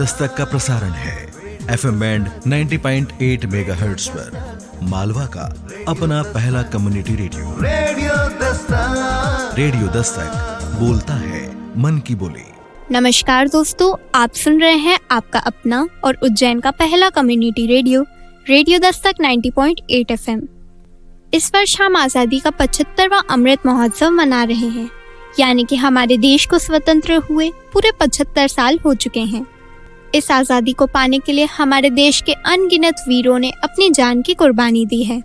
दस्तक का प्रसारण है FM बैंड 90.8 मेगाहर्ट्ज पर। मालवा का अपना पहला कम्युनिटी रेडियो रेडियो दस्तक बोलता है मन की बोली। नमस्कार दोस्तों, आप सुन रहे हैं आपका अपना और उज्जैन का पहला community radio radio Dastak 90.8 FM। इस वर्ष हम आज़ादी का 75वां अमृत महोत्सव मना रहे हैं, यानी कि हमारे देश को स्वतंत्र हुए पूरे 75 साल हो चुके हैं। इस आज़ादी को पाने के लिए हमारे देश के अनगिनत वीरों ने अपनी जान की कुर्बानी दी है।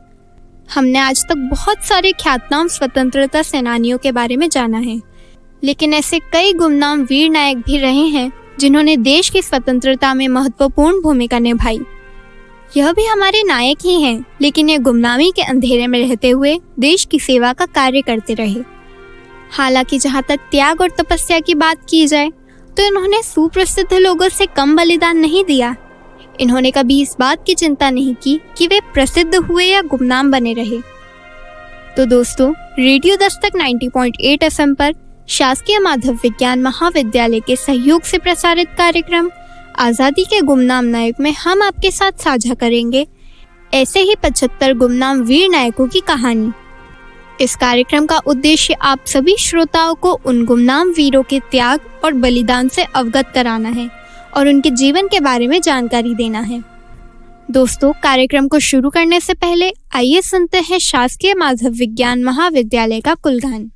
हमने आज तक बहुत सारे ख्यातनाम स्वतंत्रता सेनानियों के बारे में जाना है, लेकिन ऐसे कई गुमनाम वीर नायक भी रहे हैं जिन्होंने देश की स्वतंत्रता में महत्वपूर्ण भूमिका निभाई। यह भी हमारे नायक ही हैं, लेकिन ये गुमनामी के अंधेरे में रहते हुए देश की सेवा का कार्य करते रहे। हालांकि जहाँ तक त्याग और तपस्या की बात की जाए तो इन्होंने सुप्रसिद्ध लोगों से कम बलिदान नहीं दिया। इन्होंने कभी इस बात की चिंता नहीं की कि वे प्रसिद्ध हुए या गुमनाम बने रहे। तो दोस्तों, रेडियो दस्तक 90.8 FM पर शासकीय माधव विज्ञान महाविद्यालय के सहयोग से प्रसारित कार्यक्रम आज़ादी के गुमनाम नायक में हम आपके साथ साझा करेंगे ऐसे ही 75 गुमनाम वीर नायकों की कहानी। इस कार्यक्रम का उद्देश्य आप सभी श्रोताओं को उन गुमनाम वीरों के त्याग और बलिदान से अवगत कराना है और उनके जीवन के बारे में जानकारी देना है। दोस्तों, कार्यक्रम को शुरू करने से पहले आइए सुनते हैं शासकीय माधव विज्ञान महाविद्यालय का कुलगान।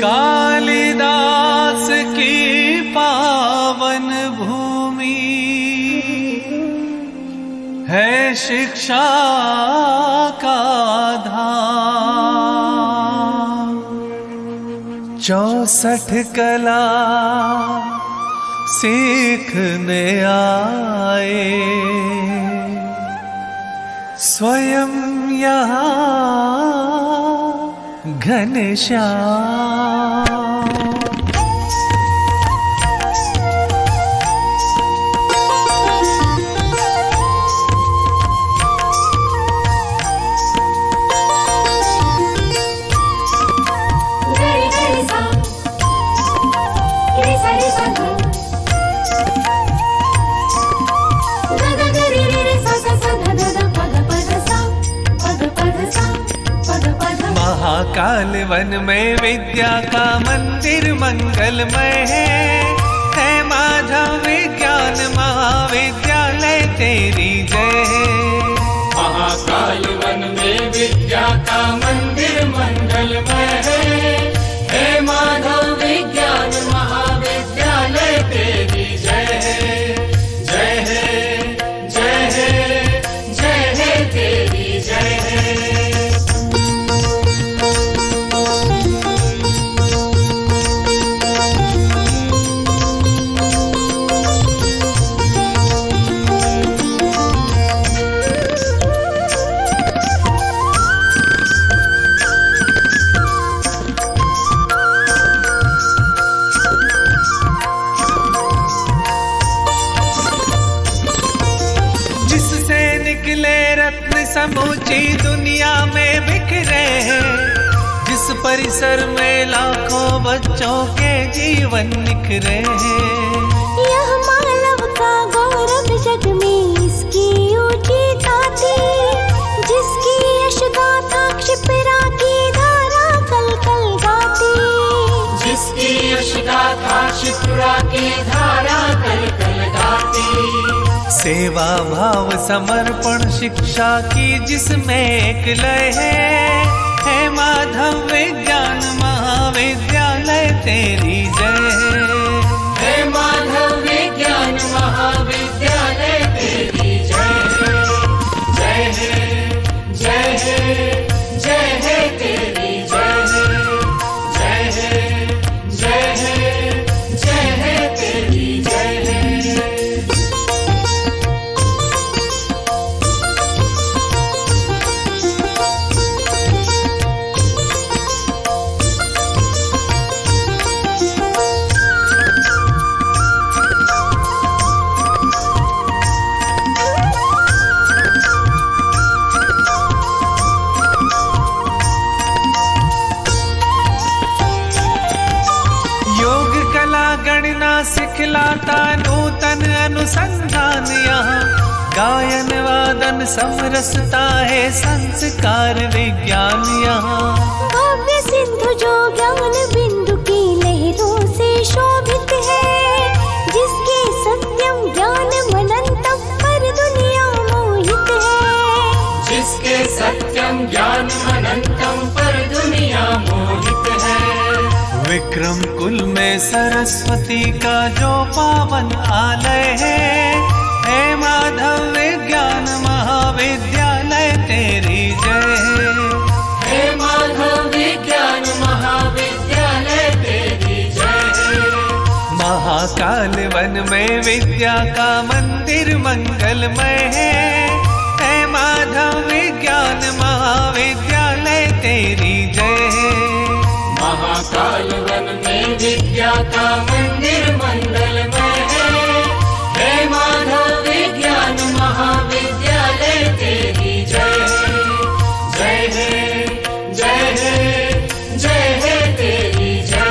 कालिदास की पावन भूमि है शिक्षा का धाम। 64 कला सीखने आए स्वयं यहाँ घनश्याम। महाकाल वन में विद्या का मंदिर मंगलमय है माधव विज्ञान महाविद्यालय तेरी जय है। महाकाल वन में विद्या का मंदिर मंगलमय है माधव विज्ञान महाविद्यालय तेरी जय है। जय है जय है जय है तेरी जय है। समूची दुनिया में बिखरे हैं, जिस परिसर में लाखों बच्चों के जीवन निखरे हैं। यह मानव का गौरव जग में इसकी ऊंची छाती, जिसकी यश गाथा क्षिप्रा की धारा कल कल गाती। जिसकी यश गाथा क्षिप्रा की धारा कल कल गाती। सेवा भाव समर्पण शिक्षा की जिसमें एक लय है माधव विज्ञान महाविद्यालय तेरी जय है माधव विज्ञान महाविद्यालय तेरी जय है। जय है जय है जय है तेरी जय है। जय है जय है जय है तेरी जय है। दिखलाता नूतन अनुसंधान यहाँ, गायन वादन समरसता है संस्कार विज्ञान यहाँ। भव्य सिंधु जो ज्ञान बिंदु की लहरों से शोभित है, जिसके सत्यम ज्ञान मनंतम पर दुनिया मोहित है। जिसके सत्यम ज्ञान अनंतम पर दुनिया मोहित है। विक्रम कुल में सरस्वती का जो पावन आलय है माधव विज्ञान महाविद्यालय तेरी जय। हे माधव विज्ञान महाविद्यालय तेरी जय। महाकाल वन में विद्या का मंदिर मंगलमय है माधव विज्ञान महाविद्यालय तेरी जय। महाकाल वन में विद्या का मंदिर मंगलमय है। हे माधव विज्ञान महाविद्यालय तेरी जय। जय है जय है जय है तेरी जय।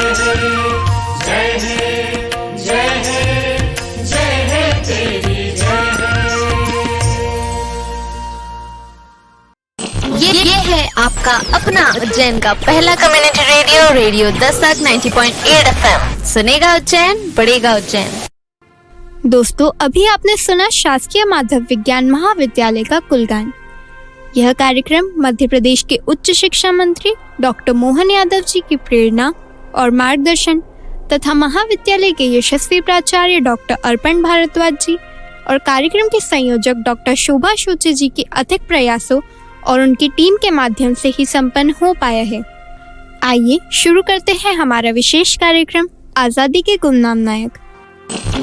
जय है जय है जय है तेरी जय। ये है आपका अपना उज्जैन का पहला community radio, radio Dastak 90.8 FM। सुनेगा उज्जैन, बढ़ेगा उज्जैन। दोस्तों, अभी आपने सुना शासकीय माधव विज्ञान महाविद्यालय का कुलगान। यह कार्यक्रम मध्य प्रदेश के उच्च शिक्षा मंत्री डॉक्टर मोहन यादव जी की प्रेरणा और मार्गदर्शन तथा महाविद्यालय के यशस्वी प्राचार्य डॉक्टर अर्पण भारद्वाज जी और कार्यक्रम के संयोजक डॉक्टर शोभा शोचे जी के अथक प्रयासों और उनकी टीम के माध्यम से ही संपन्न हो पाया है। आइए शुरू करते हैं हमारा विशेष कार्यक्रम आजादी के गुमनाम नायक।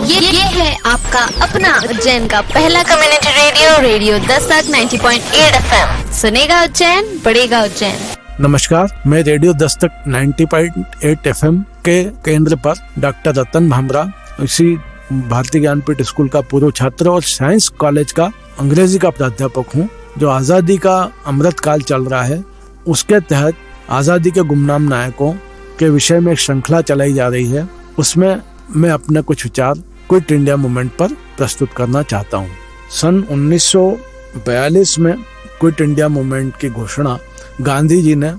ये है आपका अपना उज्जैन का पहला community radio, radio Dastak 90.8 FM। सुनेगा उज्जैन, बढ़ेगा उज्जैन। नमस्कार, मैं रेडियो दस्तक 90.8 FM के केंद्र पर डॉक्टर रतन भामरा, इसी भारतीय ज्ञानपीठ स्कूल का पूर्व छात्र और साइंस कॉलेज का अंग्रेजी का प्राध्यापक हूँ। जो आज़ादी का अमृत काल चल रहा है, उसके तहत आज़ादी के गुमनाम नायकों के विषय में एक श्रृंखला चलाई जा रही है। उसमें मैं अपने कुछ विचार क्विट इंडिया मूवमेंट पर प्रस्तुत करना चाहता हूँ। सन 1942 में क्विट इंडिया मूवमेंट की घोषणा गांधी जी ने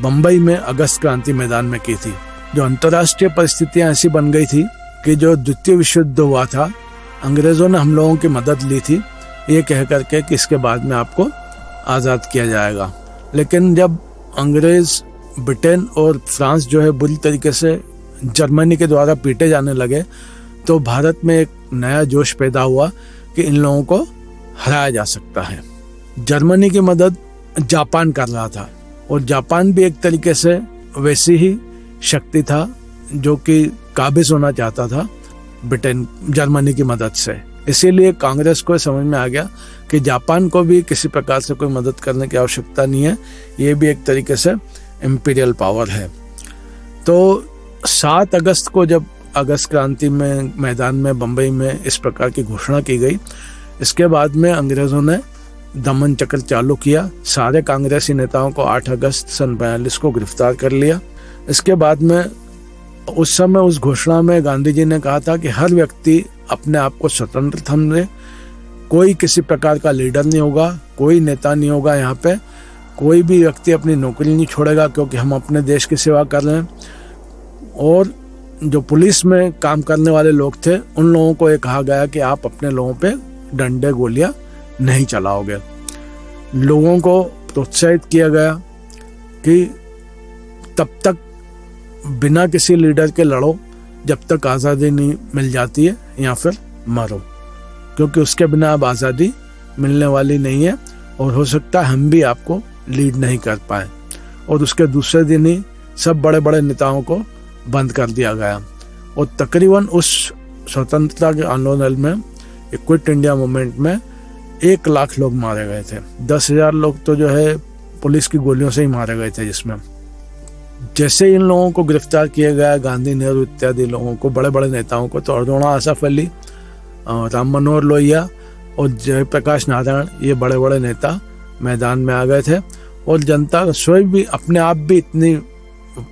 बम्बई में अगस्त क्रांति मैदान में की थी। जो अंतर्राष्ट्रीय परिस्थितियां ऐसी बन गई थी कि जो द्वितीय विश्व युद्ध हुआ था, अंग्रेजों ने हम लोगों की मदद ली थी ये कह करके कि इसके बाद में आपको आज़ाद किया जाएगा। लेकिन जब अंग्रेज ब्रिटेन और फ्रांस जो है बुरी तरीके से जर्मनी के द्वारा पीटे जाने लगे, तो भारत में एक नया जोश पैदा हुआ कि इन लोगों को हराया जा सकता है। जर्मनी की मदद जापान कर रहा था और जापान भी एक तरीके से वैसी ही शक्ति था जो कि काबिज होना चाहता था ब्रिटेन जर्मनी की मदद से। इसीलिए कांग्रेस को समझ में आ गया कि जापान को भी किसी प्रकार से कोई मदद करने की आवश्यकता नहीं है, ये भी एक तरीके से इम्पीरियल पावर है। तो 7 अगस्त को जब अगस्त क्रांति में मैदान में बम्बई में इस प्रकार की घोषणा की गई, इसके बाद में अंग्रेज़ों ने दमन चक्र चालू किया। सारे कांग्रेसी नेताओं को 8 अगस्त सन 42 को गिरफ्तार कर लिया। इसके बाद में उस समय उस घोषणा में गांधी जी ने कहा था कि हर व्यक्ति अपने आप को स्वतंत्र समझे, कोई किसी प्रकार का लीडर नहीं होगा, कोई नेता नहीं होगा, यहाँ पे कोई भी व्यक्ति अपनी नौकरी नहीं छोड़ेगा क्योंकि हम अपने देश की सेवा कर रहे हैं। और जो पुलिस में काम करने वाले लोग थे, उन लोगों को ये कहा गया कि आप अपने लोगों पे डंडे गोलियां नहीं चलाओगे। लोगों को प्रोत्साहित किया गया कि तब तक बिना किसी लीडर के लड़ो जब तक आज़ादी नहीं मिल जाती है, या फिर मरो, क्योंकि उसके बिना अब आज़ादी मिलने वाली नहीं है और हो सकता है हम भी आपको लीड नहीं कर पाए। और उसके दूसरे दिन ही सब बड़े बड़े नेताओं को बंद कर दिया गया और तकरीबन उस स्वतंत्रता के आंदोलन में, क्विट इंडिया मूवमेंट में 1 लाख लोग मारे गए थे। 10,000 लोग तो जो है पुलिस की गोलियों से ही मारे गए थे। जिसमें जैसे इन लोगों को गिरफ्तार किया गया, गांधी, नेहरू इत्यादि लोगों को, बड़े बड़े नेताओं को, तो अरुणा आसफ अली, राम मनोहर लोहिया और जयप्रकाश नारायण, ये बड़े बड़े नेता मैदान में आ गए थे। और जनता स्वयं भी अपने आप भी इतनी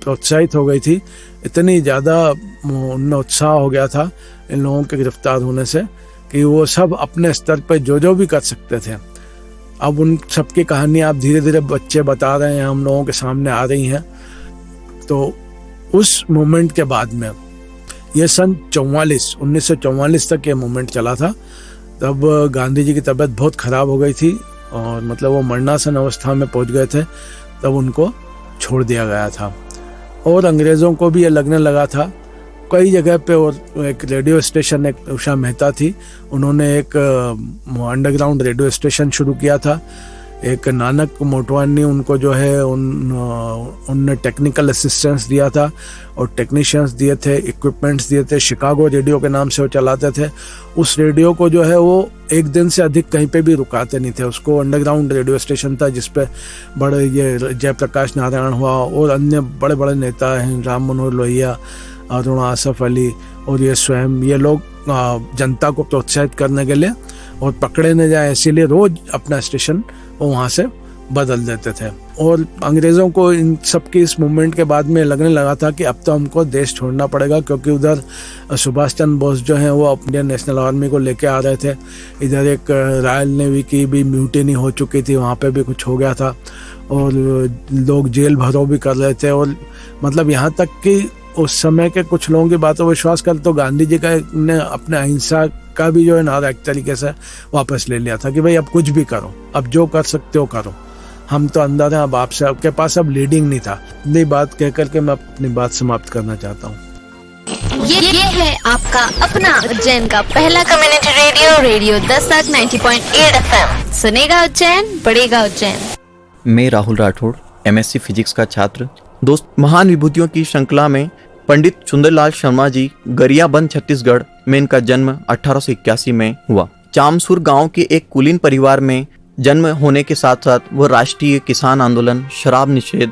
प्रोत्साहित हो गई थी, इतनी ज़्यादा उनमें उत्साह हो गया था इन लोगों के गिरफ्तार होने से कि वो सब अपने स्तर पर जो भी कर सकते थे। अब उन सब की कहानी आप धीरे धीरे बच्चे बता रहे हैं, हम लोगों के सामने आ रही हैं। तो उस मोमेंट के बाद में ये सन 1944 तक ये मोमेंट चला था। तब गांधी जी की तबीयत बहुत ख़राब हो गई थी और मतलब वो मरणासन अवस्था में पहुंच गए थे। तब उनको छोड़ दिया गया था और अंग्रेज़ों को भी ये लगने लगा था कई जगह पे। और एक रेडियो स्टेशन, एक उषा मेहता थी, उन्होंने एक अंडरग्राउंड रेडियो स्टेशन शुरू किया था। एक नानक मोटवानी उनको जो है उनने टेक्निकल असिस्टेंस दिया था और टेक्नीशियंस दिए थे, इक्विपमेंट्स दिए थे। शिकागो रेडियो के नाम से वो चलाते थे। उस रेडियो को जो है वो एक दिन से अधिक कहीं पे भी रुकाते नहीं थे। उसको अंडरग्राउंड रेडियो स्टेशन था जिसपे बड़े ये जयप्रकाश नारायण हुआ और अन्य बड़े बड़े नेता हैं, राम मनोहर लोहिया, अरुण आसफ अली और ये स्वयं, ये लोग जनता को प्रोत्साहित करने के लिए और पकड़े न जाए इसीलिए रोज अपना स्टेशन वो वहाँ से बदल देते थे। और अंग्रेज़ों को इन सब की इस मूवमेंट के बाद में लगने लगा था कि अब तो हमको देश छोड़ना पड़ेगा, क्योंकि उधर सुभाष चंद्र बोस जो हैं वो इंडियन नेशनल आर्मी को लेके आ रहे थे। इधर एक रॉयल नेवी की भी म्यूटिनी हो चुकी थी, वहाँ पे भी कुछ हो गया था और लोग जेल भरो भी कर रहे थे। और मतलब यहाँ तक कि उस समय के कुछ लोगों की बातों पर विश्वास कर तो गांधी जी का ने अपने अहिंसा का भी जो है नारा एक तरीके से वापस ले लिया था कि भाई अब कुछ भी करो, अब जो कर सकते हो करो, हम तो अंदर हैं, अब आपसे, आपके पास अब लीडिंग नहीं था। इतनी बात कह करके मैं अपनी बात समाप्त करना चाहता हूँ। ये है आपका अपना उज्जैन का पहला community radio, radio Dastak 90.8 FM। सुनेगा उज्जैन, बढ़ेगा उज्जैन। मैं राहुल राठौड़, MSc फिजिक्स का छात्र। दोस्त, महान विभूतियों की श्रृंखला में पंडित सुंदरलाल शर्मा जी गरियाबंद छत्तीसगढ़ में इनका जन्म 1881 में हुआ। चामसुर गांव के एक कुलीन परिवार में जन्म होने के साथ साथ वह राष्ट्रीय किसान आंदोलन, शराब निषेध,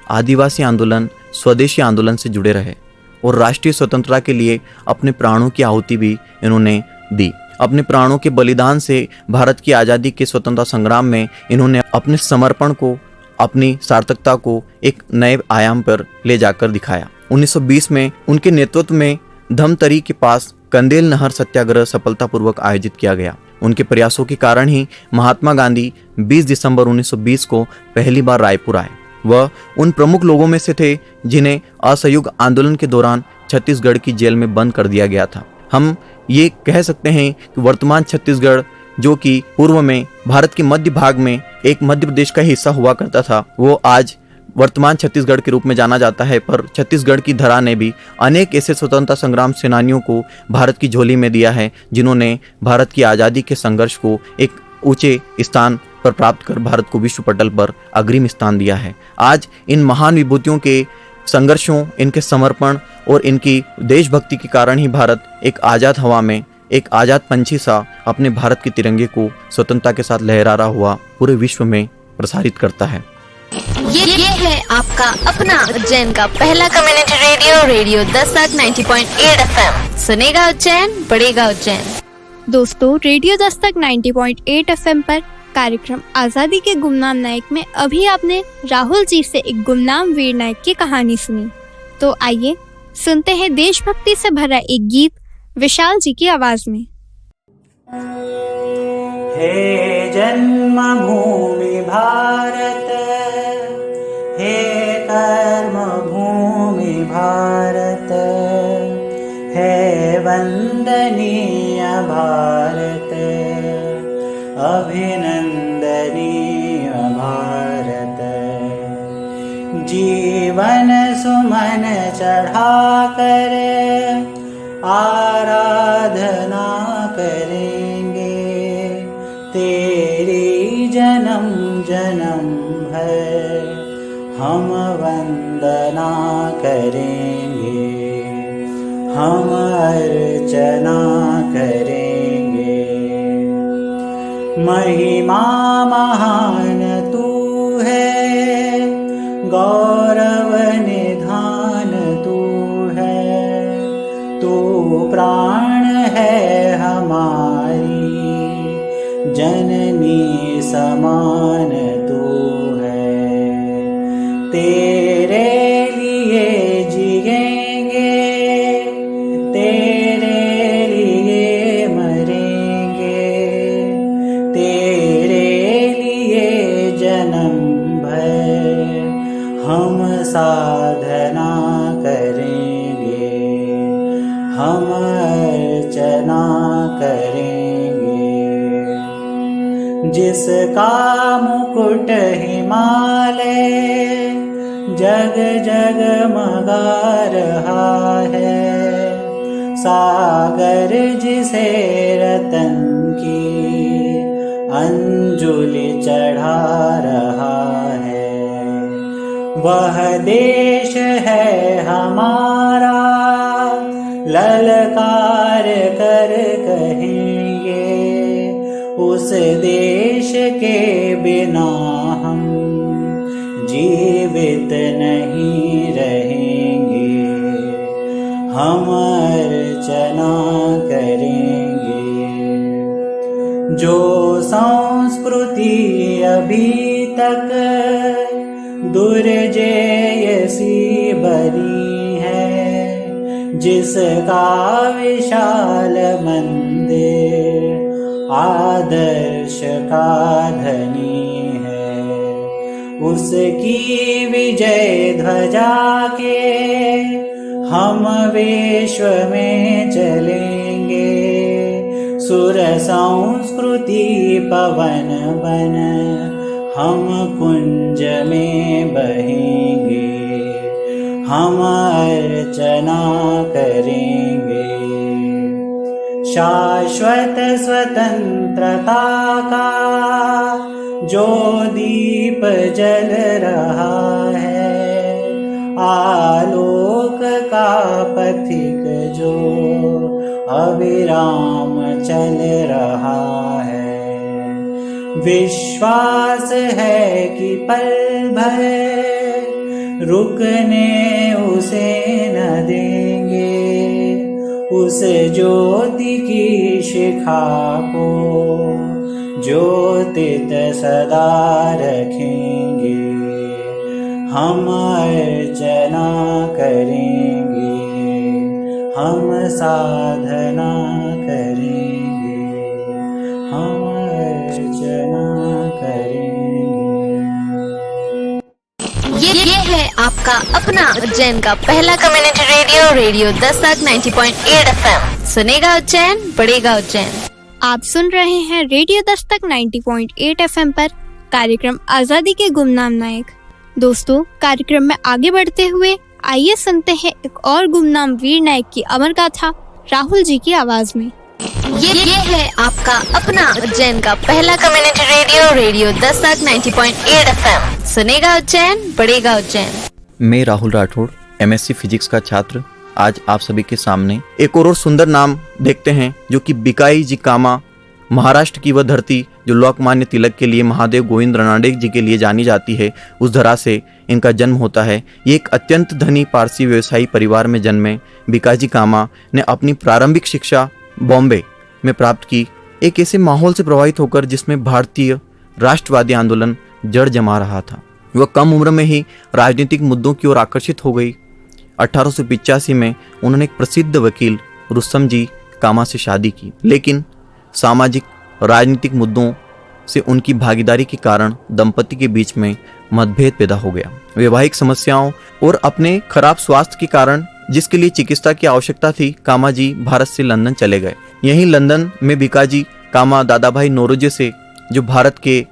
आदिवासी आंदोलन, स्वदेशी आंदोलन से जुड़े रहे और राष्ट्रीय स्वतंत्रता के लिए अपने प्राणों की आहुति भी इन्होंने दी। अपने प्राणों के बलिदान से भारत की आज़ादी के स्वतंत्रता संग्राम में इन्होंने अपने समर्पण को, अपनी सार्थकता को एक नए आयाम पर ले जाकर दिखाया। 1920 में उनके नेतृत्व में धमतरी के पास कंदेल नहर सत्याग्रह सफलतापूर्वक आयोजित किया गया। उनके प्रयासों के कारण ही महात्मा गांधी 20 दिसंबर 1920 को पहली बार रायपुर आए। वह उन प्रमुख लोगों में से थे जिन्हें असहयोग आंदोलन के दौरान छत्तीसगढ़ की जेल में बंद कर दिया गया था। हम ये कह सकते हैं कि वर्तमान छत्तीसगढ़, जो कि पूर्व में भारत के मध्य भाग में एक मध्य प्रदेश का हिस्सा हुआ करता था, वो आज वर्तमान छत्तीसगढ़ के रूप में जाना जाता है। पर छत्तीसगढ़ की धरा ने भी अनेक ऐसे स्वतंत्रता संग्राम सेनानियों को भारत की झोली में दिया है, जिन्होंने भारत की आज़ादी के संघर्ष को एक ऊंचे स्थान पर प्राप्त कर भारत को विश्व पटल पर अग्रिम स्थान दिया है। आज इन महान विभूतियों के संघर्षों, इनके समर्पण और इनकी देशभक्ति के कारण ही भारत एक आज़ाद हवा में, एक आज़ाद पंछी सा अपने भारत के तिरंगे को स्वतंत्रता के साथ लहरा रहा हुआ पूरे विश्व में प्रसारित करता है। ये है आपका अपना उज्जैन का पहला community radio, radio Dastak 90.8 FM। सुनेगा उज्जैन, बढ़ेगा उज्जैन। दोस्तों, रेडियो दस्तक 90.8 FM पर कार्यक्रम आजादी के गुमनाम नायक में अभी आपने राहुल जी से एक गुमनाम वीर नायक की कहानी सुनी। तो आइए सुनते हैं देशभक्ति से भरा एक गीत विशाल जी की आवाज में। हे जन्मभूमि भारत, हे कर्मभूमि भारत, हे वंदनीय भारत, अभिनंदनीय भारत। जीवन सुमन चढ़ाकर आराधना करेंगे, तेरी जन्म जन्म भर हम वंदना करेंगे, हम अर्चना करेंगे। महिमा महान तू है, गौरव निधान तू है, तू प्राण है हमारी, जननी समान तू है। तेरे लिए साधना करेंगे, हम अर्चना करेंगे। जिसका मुकुट हिमालय जग जगमगा रहा है, सागर जिसे रतन की अंजुलि चढ़ा रहा है, वह देश है हमारा, ललकार कर कहेंगे। उस देश के बिना हम जीवित नहीं रहेंगे, हम अर्चना करेंगे। जो संस्कृति अभी तक दुर्जेय सी बनी है, जिसका विशाल मंदिर आदर्श का धनी है, उसकी विजय ध्वजा के हम विश्व में चलेंगे। सुर संस्कृति पवन बन हम कुंज में बहेंगे, हम अर्चना करेंगे। शाश्वत स्वतंत्रता का जो दीप जल रहा है, आलोक का पथिक जो अविराम चल रहा है। विश्वास है कि पल भर रुकने उसे न देंगे, उस ज्योति की शिखा को ज्योतित सदा रखेंगे, हम अर्चना करेंगे, हम साधना करेंगे, हम अर्चना करेंगे। ये है आपका अपना उज्जैन का पहला community radio, radio Dastak 90.8 FM। सुनेगा उज्जैन, बढ़ेगा उज्जैन। आप सुन रहे हैं रेडियो दस्तक 90.8 FM पर कार्यक्रम आजादी के गुमनाम नायक। दोस्तों, कार्यक्रम में आगे बढ़ते हुए आइए सुनते हैं एक और गुमनाम वीर नायक की अमर गाथा राहुल जी की आवाज में। ये है आपका अपना उज्जैन का पहला community radio, radio Dastak 90.8 FM। सुनेगा उज्जैन, बढ़ेगा उज्जैन। मैं राहुल राठौड़, MSc फिजिक्स का छात्र, आज आप सभी के सामने एक और सुंदर नाम देखते हैं, जो कि बिकाई जी कामा। महाराष्ट्र की वह धरती जो लोकमान्य तिलक के लिए, महादेव गोविंद रनाडे जी के लिए जानी जाती है, उस धरा से इनका जन्म होता है। ये एक अत्यंत धनी पारसी व्यवसायी परिवार में जन्मे बिकाजी कामा ने अपनी प्रारंभिक शिक्षा बॉम्बे में प्राप्त की, एक ऐसे माहौल से प्रभावित होकर जिसमें भारतीय राष्ट्रवादी आंदोलन जड़ जमा रहा था। वह कम उम्र में ही राजनीतिक मुद्दों की ओर आकर्षित हो गई। 1885 में उन्होंने एक प्रसिद्ध वकील रुस्तम जी कामा से शादी की, लेकिन सामाजिक राजनीतिक मुद्दों से उनकी भागीदारी के कारण दंपति के बीच में मतभेद पैदा हो गया। वैवाहिक समस्याओं और अपने खराब स्वास्थ्य के कारण, जिसके लिए चिकित्सा की आवश्यकता थी, कामा जी भारत से लंदन चले गए। यहीं लंदन में बिकाजी कामा दादाभाई नौरोजी से, जो भारत के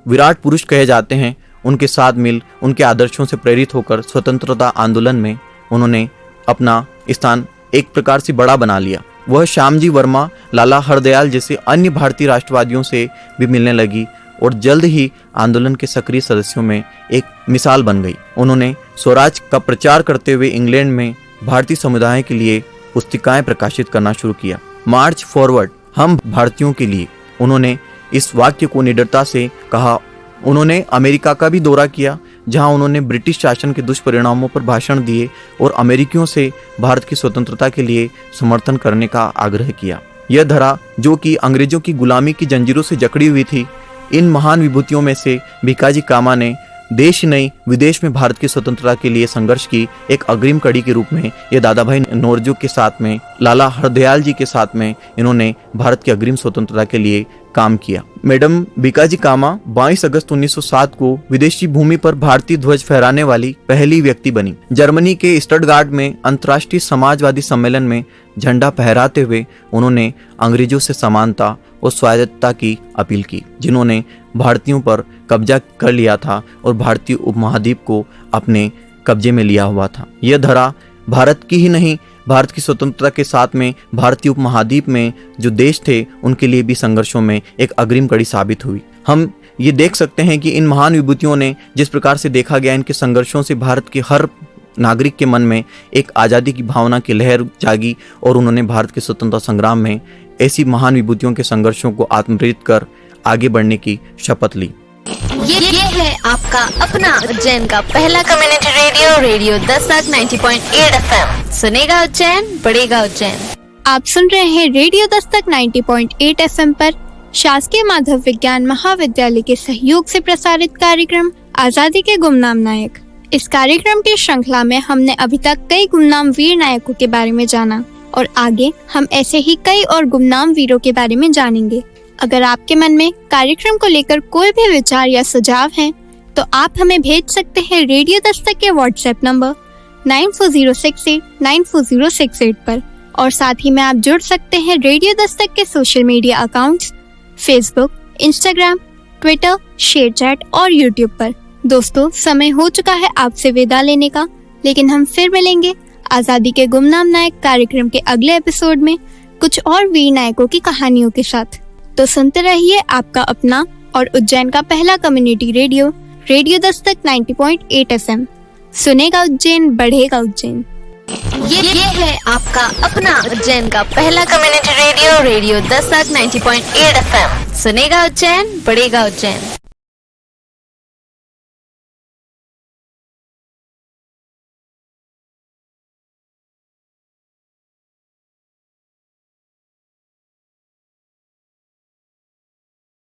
विराट पुरुष कहे जाते हैं, उनके साथ मिल उनके आदर्शों से प्रेरित होकर स्वतंत्रता आंदोलन में उन्होंने अपना स्थान एक प्रकार से बड़ा बना लिया। वह श्यामजी वर्मा, लाला हरदयाल जैसे अन्य भारतीय राष्ट्रवादियों से भी मिलने लगी और जल्द ही आंदोलन के सक्रिय सदस्यों में एक मिसाल बन गई। उन्होंने स्वराज का प्रचार करते हुए इंग्लैंड में भारतीय समुदाय के लिए पुस्तिकाएं प्रकाशित करना शुरू किया। मार्च फॉरवर्ड, हम भारतीयों के लिए, उन्होंने इस वाक्य को निडरता से कहा। उन्होंने अमेरिका का भी दौरा किया, जहां उन्होंने ब्रिटिश शासन के दुष्परिणामों पर भाषण दिए और अमेरिकियों से भारत की स्वतंत्रता के लिए समर्थन करने का आग्रह किया। यह धरा, जो कि अंग्रेजों की गुलामी की जंजीरों से जकड़ी हुई थी, इन महान विभूतियों में से बिकाजी कामा ने देश ही नहीं विदेश में भारत की स्वतंत्रता के लिए संघर्ष की एक अग्रिम कड़ी के रूप में ये दादा भाई नौरोजी के साथ में, लाला हरदयाल जी के साथ में इन्होंने भारत की अग्रिम स्वतंत्रता के लिए काम किया। मैडम बीकाजी कामा 22 अगस्त 1907 को विदेशी भूमि पर भारतीय ध्वज फहराने वाली पहली व्यक्ति बनी। जर्मनी के स्टटगार्ट में अंतर्राष्ट्रीय समाजवादी सम्मेलन में झंडा फहराते हुए उन्होंने अंग्रेजों से समानता और स्वायत्तता की अपील की, जिन्होंने भारतीयों पर कब्जा कर लिया था और भारतीय उपमहाद्वीप को अपने कब्जे में लिया हुआ था। यह धरा भारत की ही नहीं, भारत की स्वतंत्रता के साथ में भारतीय उपमहाद्वीप में जो देश थे उनके लिए भी संघर्षों में एक अग्रिम कड़ी साबित हुई। हम ये देख सकते हैं कि इन महान विभूतियों ने जिस प्रकार से देखा गया, इनके संघर्षों से भारत के हर नागरिक के मन में एक आज़ादी की भावना की लहर जागी और उन्होंने भारत के स्वतंत्रता संग्राम में ऐसी महान विभूतियों के संघर्षों को आत्मप्रेरित कर आगे बढ़ने की शपथ ली। ये है आपका अपना उज्जैन का पहला community radio, radio Dastak 90.8 FM। सुनेगा उज्जैन, बढ़ेगा उज्जैन। आप सुन रहे हैं रेडियो दस्तक 90.8 FM पर शासकीय माधव विज्ञान महाविद्यालय के सहयोग से प्रसारित कार्यक्रम आजादी के गुमनाम नायक। इस कार्यक्रम की श्रृंखला में हमने अभी तक कई गुमनाम वीर नायकों के बारे में जाना और आगे हम ऐसे ही कई और गुमनाम वीरों के बारे में जानेंगे। अगर आपके मन में कार्यक्रम को लेकर कोई भी विचार या सुझाव हैं, तो आप हमें भेज सकते हैं रेडियो दस्तक के व्हाट्सएप नंबर 9406894068 पर और साथ ही में आप जुड़ सकते हैं रेडियो दस्तक के social media accounts Facebook, Instagram, Twitter, ShareChat और यूट्यूब पर। दोस्तों, समय हो चुका है आपसे विदा लेने का, लेकिन हम फिर मिलेंगे आजादी के गुमनाम नायक कार्यक्रम के अगले एपिसोड में कुछ और वीर नायकों की कहानियों के साथ। तो सुनते रहिए आपका अपना और उज्जैन का पहला community radio, radio Dastak 90.8 FM। सुनेगा उज्जैन, बढ़ेगा उज्जैन। ये है आपका अपना उज्जैन का पहला community radio, radio Dastak 90.8 FM। सुनेगा उज्जैन, बढ़ेगा उज्जैन।